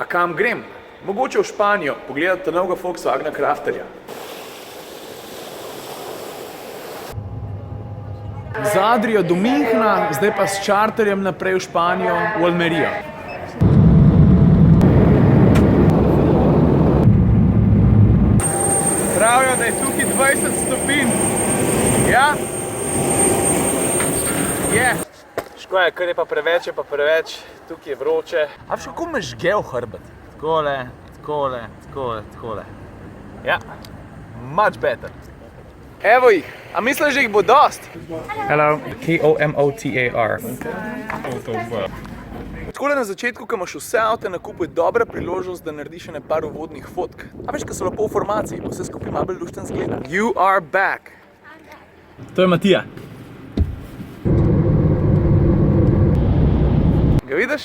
A kam grem? Mogoče v Španijo, pogledati novega Volkswagena Crafterja. Z Adrijo do Münchna, zdaj pa s čarterjem naprej v Španijo, v Almerijo. Pravijo, da je tukaj 20 stopinj. Ja? Je. Škoda je, ker je pa preveč, tukaj je vroče. A veš, kako me žge v hrbet? Takole. Ja, much better. Evo jih, a misliš, da jih bo dost? Hello, K-O-M-O-T-A-R. Takole na začetku, ko imaš vse avte na kupu, je dobra priložnost, da narediš še par uvodnih fotk. A veš, ko so lepo v formaciji, pa vse skupaj malo bolj lušten zgleda. You are back. To je Matija. Ga vidiš?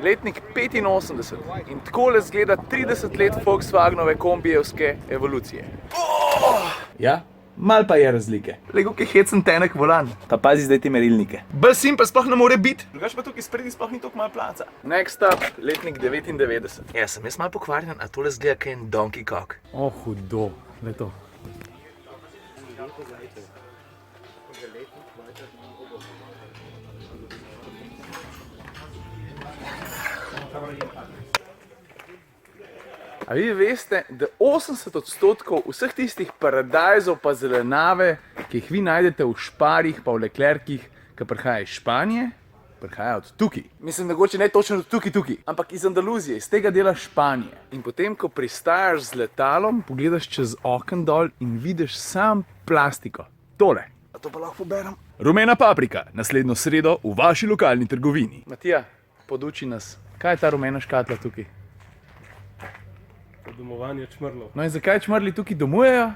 Letnik 85 in takole zgleda 30 let Volkswagenove kombijevske evolucije. Ja? Mal pa je razlike. Lego, ki je hecen tenek volan. Pa pazi zdaj te merilnike. Belsim pa sploh ne more biti. Drugač pa tukaj spredi sploh ni toliko malo placa. Next up, letnik 99. Ja, sem jaz malo pokvarjen, a tole zgleda kaj en Donkey Kong. O, hudo. Le to. A vi veste, da 80% vseh tistih paradajzov pa zelenjave, ki jih vi najdete v Šparjih pa v Leclercih, ki prihaja iz Španije, prihaja od tukaj. Mislim, mogoče ne točno od tukaj, ampak iz Andaluzije, iz tega dela Španije. In potem, ko pristajaš z letalom, pogledaš čez okno dol in vidiš sam plastiko. Tole. A to pa lahko poberem? Rumena paprika, naslednjo sredo v vaši lokalni trgovini. Matija, poduči nas, kaj je ta rumena škatla tukaj? Domovanje čmrlov. No in zakaj čmrli tukaj domujejo?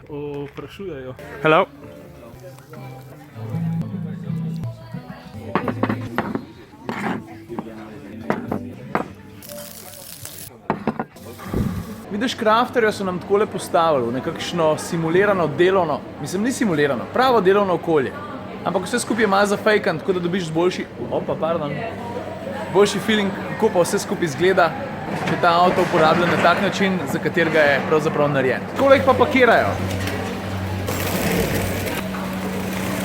Vprašujejo. Hello. Vidiš, Crafterja so nam takole postavili v nekakšno simulirano delovno, mislim, ni simulirano, pravo delovno okolje. Ampak vse skupaj je malo zafejkan, tako da dobiš boljši feeling, kako pa vse skupaj izgleda, če ta avto uporablja na tak način, za katerega je pravzaprav narejen. Takole jih pa pakirajo.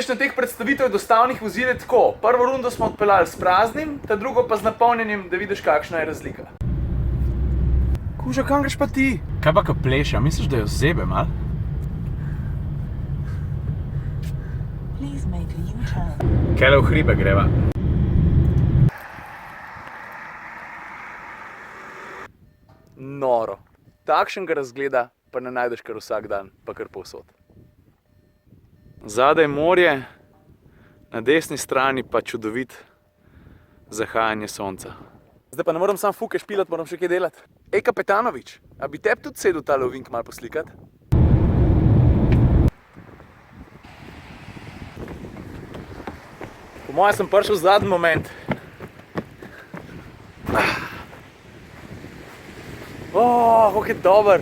Na teh predstavitev dostavnih vozil je tako. Prvo rundo smo odpeljali s praznim, ta drugo pa z napolnjenim, da vidiš, kakšna je razlika. Kuža, kam greš pa ti? Kaj pa ka pleša? Misliš, da jo zebe mal? Kele v hribe greva. Noro. Takšnega razgleda pa ne najdeš kar vsak dan, pa kar povsod. Zadaj morje, na desni strani pa čudovit zahajanje sonca. Zdaj pa ne moram sam fuke špilat, moram še kaj delati. Ej, Kapetanovič, a bi tebi tudi sedel tale ovink malo poslikat? Po moje sem prišel v zadnji moment. Kako je dober.